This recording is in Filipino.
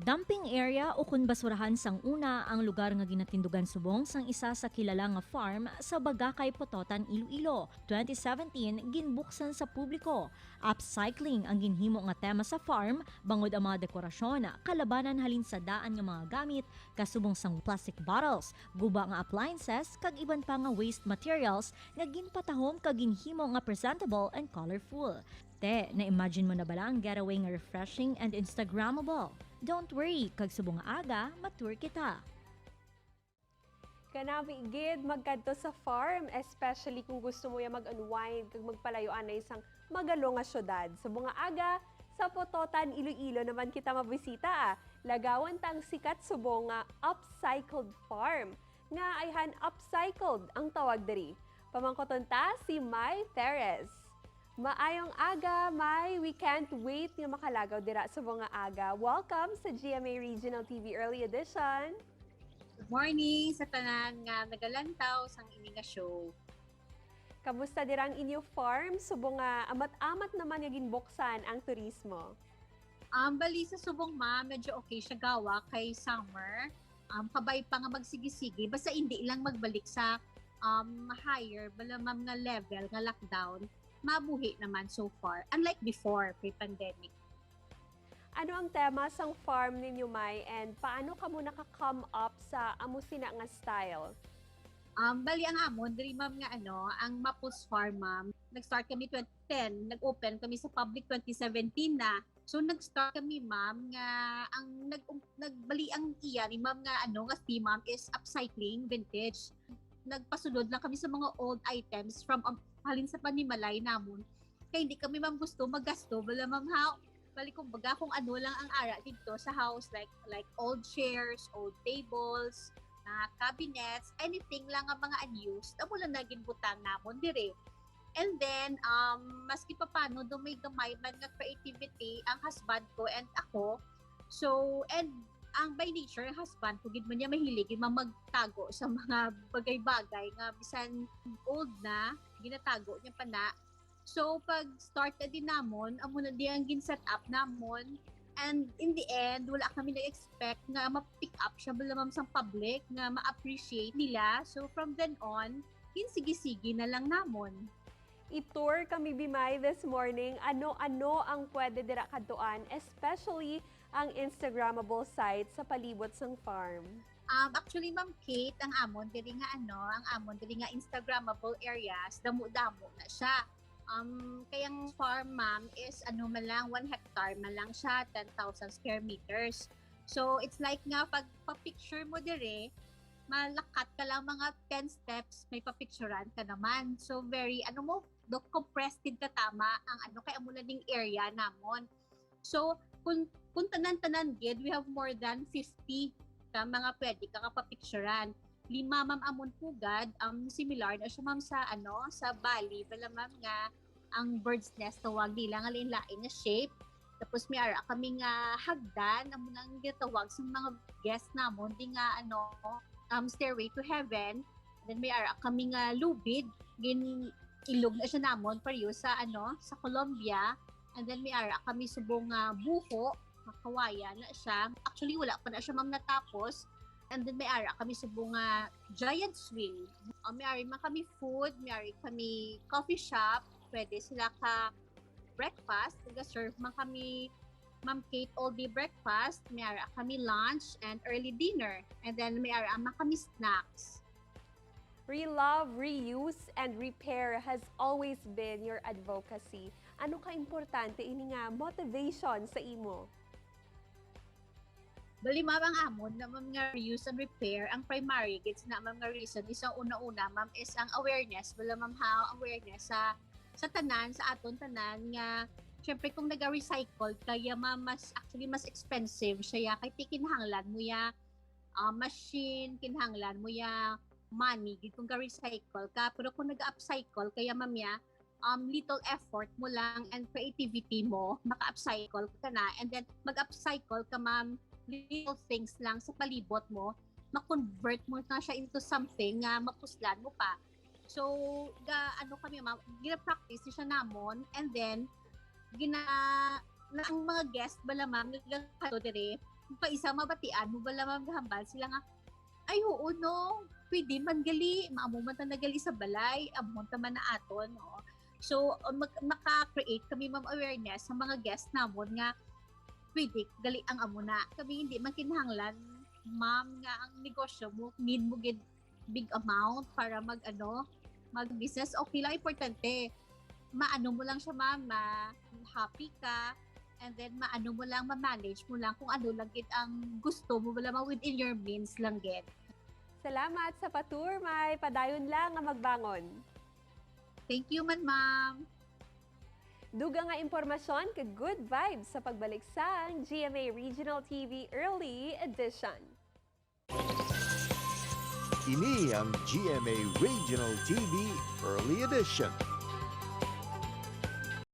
Dumping area o kun basurahan sang una ang lugar nga ginatindugan subong sang isa sa kilala nga farm sa Bagakay, Pototan, Iloilo. 2017 ginbuksan sa publiko. Upcycling ang ginhimo nga tema sa farm bangod ang mga dekorasyon kalabanan halin sa daan nga mga gamit kasubong sang plastic bottles, guba nga appliances kag iban pa nga waste materials nga ginpatahom kag ginhimo nga presentable and colorful. Na-imagine mo na bala ang getaway nga refreshing and Instagrammable? Don't worry, kag subong aga, matur kita. Kanabi gid magkadto sa farm, especially kung gusto mo ya mag-unwind kag magpalayuan na isang magalo nga syudad. Sa bunga aga, sa Pototan, Iloilo naman kita mabisita. Lagawan tang sikat subong nga upcycled farm. Nga ayhan upcycled ang tawag diri. Pamangkoton ta si Mai Perez. Maayong aga, Mai. We can't wait nga makalagaw dira sa mga aga. Welcome sa GMA Regional TV Early Edition. Good morning sa tanan nga nagalantaw sang ini nga show. Kamusta dirang inyo farm? Subong nga amat-amat naman nga ginbuksan ang turismo. Bali sa subong medyo okay siya gawa kay summer. Kabay pa nga magsigi-sige. Basta hindi lang magbalik sa higher, bala nga level, nga lockdown. Mabuhi naman so far. Unlike before, pre-pandemic. Ano ang tema sang farm ninyo, Mai? And paano ka mo naka-come up sa amusina nga style? Bali ang amon, diri ma'am nga ang Maples Farm, ma'am. Nag-start kami 2010, nag-open kami sa public 2017 na. So nag-start kami, ma'am, nga ang nagbali ang iya ni ma'am nga nga theme, ma'am, is upcycling, vintage. Nagpasunod lang kami sa mga old items from halin sa panimalay namon. Kaya hindi kami ma'am gusto maggasto, bala ma'am bali kumbaga kung ano lang ang ara dito sa house, like old chairs, old tables, cabinets, anything lang ang mga unused, amo lang naging butang namon dire. And then, maski pa paano, may gamay man nga creativity ang husband ko and ako. So, and ang by nature, husband ko, gid man niya mahilig, magtago sa mga bagay-bagay nga bisan old na, ginatago niya pa na. So, pag start na din namon, amo na di ang gin-set up namon. And in the end, wala kami na-expect na ma-pick up siya bala ma'am sa public, na ma-appreciate nila. So, from then on, sige-sige na lang namon. I-tour kami Bimay this morning. Ano-ano ang pwede dira kadtuan, especially ang Instagrammable site sa palibot sang farm. Actually, Ma'am Kate, ang amon diri nga Instagrammable areas, damo-damo na siya. Kayang farm, ma'am, is malang 1 hectare malang siya, 10,000 square meters. So, it's like nga, pag pa-picture mo dire, malakat ka lang mga 10 steps, may pa-picturean ka naman. So, very, compressed din ka tama ang kaya mula ding area namon. So, kung tanan-tanan gid, we have more than 50 ka mga pwede ka kapapicturean. 5 ma'am amon pugad, similar na siya ma'am sa Bali, bala ma'am nga ang bird's nest tawag nila nga lain-lain na shape. Tapos may ara kami nga hagdan amo nang gitawag sa mga guests namon di nga Stairway to Heaven. Then may ara kami nga lubid, ilog na siya namon pareho sa sa Colombia. And then may ara kami subong buho, kawayan na siya. Actually wala pa na siya ma'am natapos. And then may ara kami subong giant swing. May ari man kami food, may ari kami coffee shop, pwede sila ka breakfast, taga-serve man kami Ma'am Kate all day breakfast, may ara kami lunch and early dinner. And then may ara man kami snacks. Relove, reuse, and repair has always been your advocacy. Ano ka importante ini nga motivation sa imo? Bali ma'am ang amon na ma'am nga reuse and repair, ang primary gits na ma'am nga reason isang una-una ma'am is ang awareness. Wala ma'am awareness sa tanan, sa aton tanan nga syempre kung naga-recycle kaya ma'am mas expensive siya kay kinahanglan mo ya machine, kinahanglan mo ya money gid kung ga-recycle ka. Pero kung naga-upcycle kaya ma'am ya little effort mo lang and creativity mo, maka-upcycle ka na, and then mag-upcycle ka ma'am, little things lang sa palibot mo, ma-convert mo na siya into something nga mapuslan mo pa. So, kami ma'am, gina-practice siya namon, and then, ang mga guest bala ma'am, nagkakato dire, pa isa mabatian mo bala maghambal sila nga ay oo no pwede man gali maamo man ta nagali sa balay amon ta man na aton no. So maka-create kami ma'am awareness sa mga guests namon nga pwede gali ang amuna kami hindi man kinahanglan ma'am nga ang negosyo mo need mo gid big amount para mag business okay lang importante maano mo lang siya ma'am happy ka and then maano mo lang ma-manage mo lang kung ano lang gid ang gusto mo wala within your means lang gid. Salamat sa patur, may padayon lang nga magbangon. Thank you man ma'am. Duga nga impormasyon kag good vibes sa pagbalik sa GMA Regional TV Early Edition. Ini ang GMA Regional TV Early Edition.